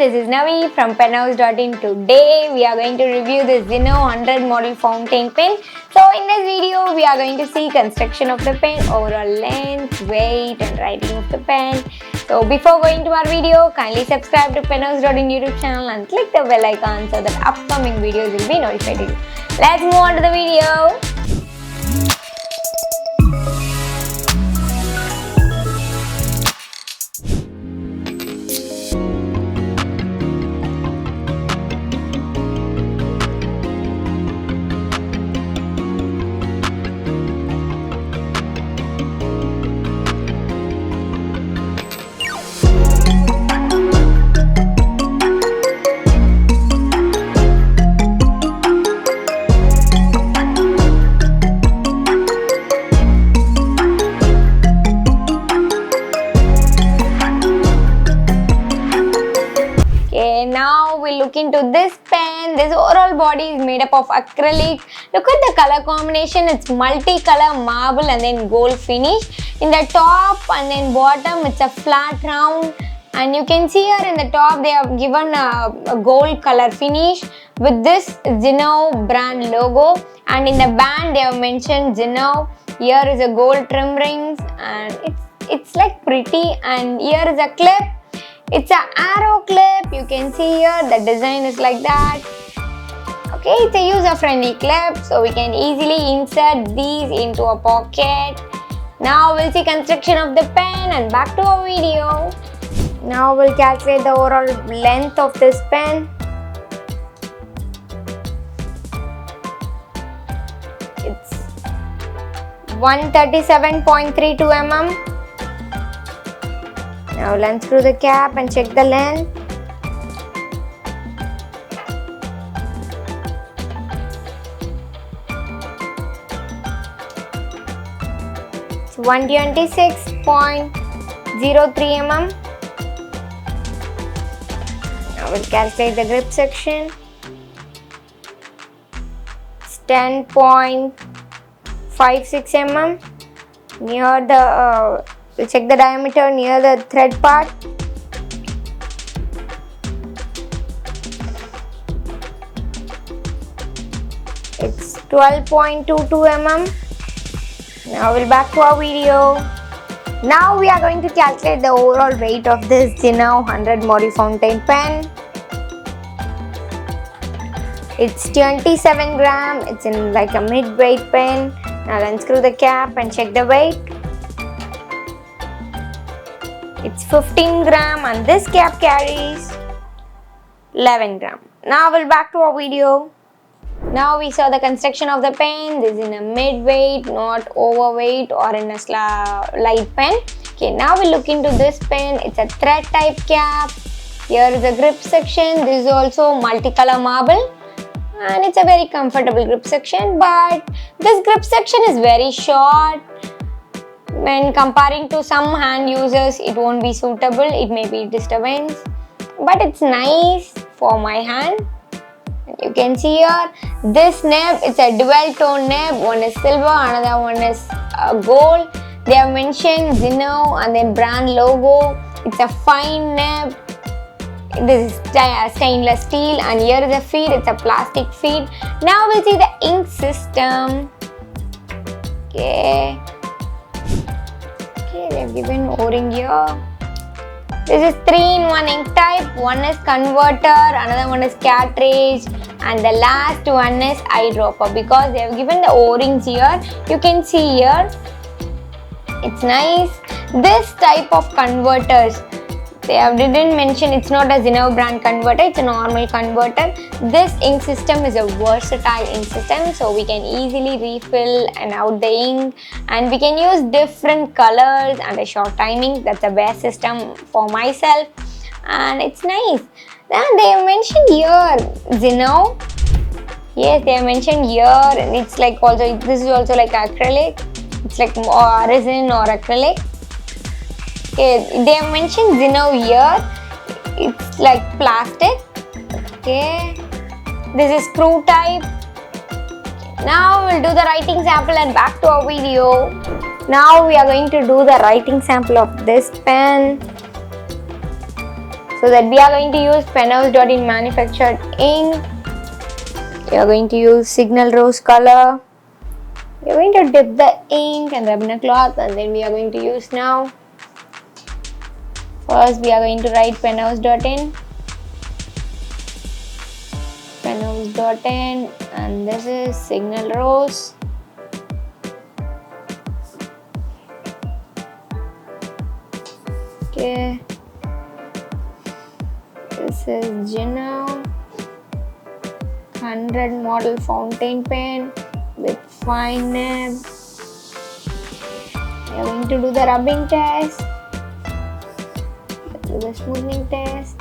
this is Navi from penhouse.in. Today we are going to review this Jinhao 100 model fountain pen. So in this video we are going to see construction of the pen, overall length, weight and writing of the pen. So before going to our video, kindly subscribe to penhouse.in YouTube channel and click the bell icon so that upcoming videos will be notified to you. Let's move on to the video. Now we'll look into this pen. This overall body is made up of acrylic. Look at the color combination. It's multicolor marble and then gold finish. In the top and then bottom it's a flat round. And you can see here in the top they have given a gold color finish with this Jinhao brand logo. And in the band they have mentioned Jinhao. Here is a gold trim rings and it's like pretty. And here is a clip. It's an arrow clip. You can see here the design is like that. Okay, it's a user-friendly clip, so we can easily insert these into a pocket. Now we'll see construction of the pen and back to our video. Now we'll calculate the overall length of this pen. It's 137.32 mm. Now we'll unscrew the cap and check the length. It's 126.03 mm. Now we'll calculate the grip section. It's 10.56 mm. Near the we'll check the diameter near the thread part. It's 12.22 mm. Now we'll back to our video. Now we are going to calculate the overall weight of this Jinhao 100 model fountain pen. It's 27 gram. It's in like a mid-weight pen. Now I'll unscrew the cap and check the weight. It's 15 gram and this cap carries 11 gram. Now we'll back to our video. Now we saw the construction of the pen. This is in a mid-weight, not overweight or in a light pen. Okay, now we'll look into this pen. It's a thread type cap. Here is the grip section. This is also multicolor marble. And it's a very comfortable grip section. But this grip section is very short. When comparing to some hand users, it won't be suitable, it may be disturbance, but it's nice for my hand. You can see here, this nib, it's a dual tone nib, one is silver, another one is gold. They have mentioned Jinhao and then brand logo. It's a fine nib. This is stainless steel and here is a feed, it's a plastic feed. Now we'll see the ink system. Okay. They've given O-ring here. This is 3-in-1 ink type. One is converter, another one is cartridge, and the last one is eyedropper. Because they have given the O-rings here, you can see here. It's nice. This type of converters, they didn't mention it's not a Jinhao brand converter, it's a normal converter. This ink system is a versatile ink system, so we can easily refill and out the ink, and we can use different colors and a short timing. That's the best system for myself, and it's nice. Then they have mentioned here Jinhao. Yes, they have mentioned here, and it's like also, this is also like acrylic. It's like resin or acrylic. Okay, they have mentioned Jinhao here. It's like plastic. Okay, this is screw type. Now we'll do the writing sample and back to our video. Now we are going to do the writing sample of this pen. So that we are going to use Penhouse.in manufactured ink. We are going to use Signal Rose color. We are going to dip the ink and rub in a cloth, and then we are going to use now. First we are going to write Penhouse.in. Penhouse.in, and this is Signal Rose. Okay. This is Jinhao 100 model fountain pen with fine nib. We are going to do the rubbing test. Do the smoothing test.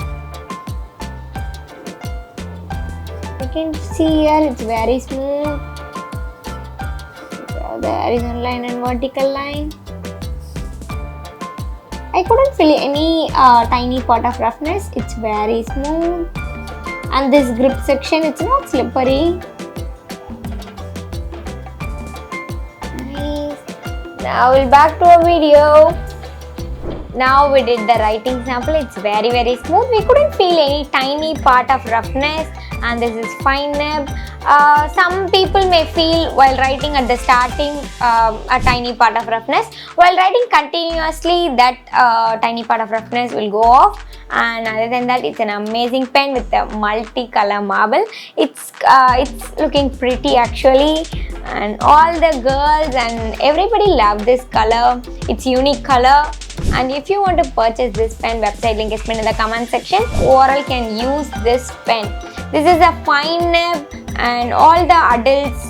You can see here it's very smooth. The horizontal line and vertical line. I couldn't feel any tiny part of roughness. It's very smooth. And this grip section, it's not slippery. Nice. Now we'll back to our video. Now we did the writing sample. It's very smooth. We couldn't feel any tiny part of roughness, and this is fine nib. Some people may feel while writing at the starting a tiny part of roughness. While writing continuously, that tiny part of roughness will go off. And other than that, it's an amazing pen with a multicolor marble. It's looking pretty actually, and all the girls and everybody love this color. It's unique color. And if you want to purchase this pen, website link is pinned in the comment section. Overall can use this pen. This is a fine nib, and all the adults,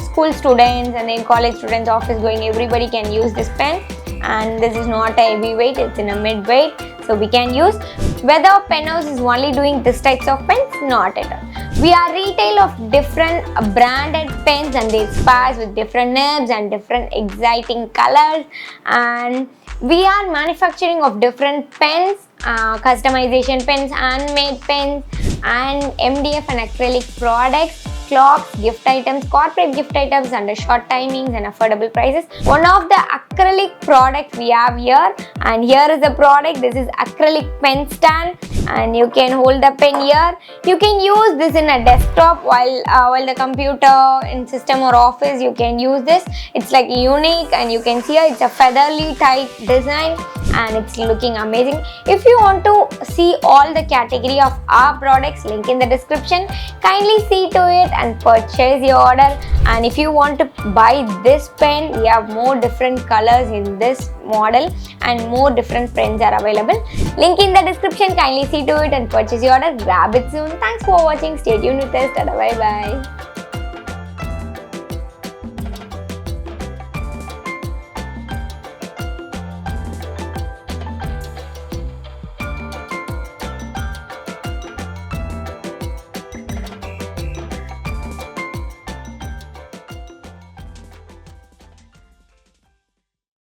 school students, and then college students, office going, everybody can use this pen. And this is not a heavyweight, it's in a mid-weight, so we can use. Whether Penhouse is only doing this types of pens, not at all. We are retail of different branded pens, and they sparse with different nibs and different exciting colors. And we are manufacturing of different pens, customization pens, handmade pens, and MDF and acrylic products, clocks, gift items, corporate gift items under short timings and affordable prices. One of the acrylic products we have here, and here is the product. This is acrylic pen stand, and you can hold the pen here. You can use this in a desktop while the computer in system or office. You can use this. It's like unique, and you can see here it's a featherly type design, and it's looking amazing. If you want to see all the category of our products, link in the description. Kindly see to it and purchase your order. And if you want to buy this pen, we have more different colors in this model, and more different pens are available. Link in the description. Kindly see to it and purchase your order. Grab it soon. Thanks for watching. Stay tuned with us. Bye bye.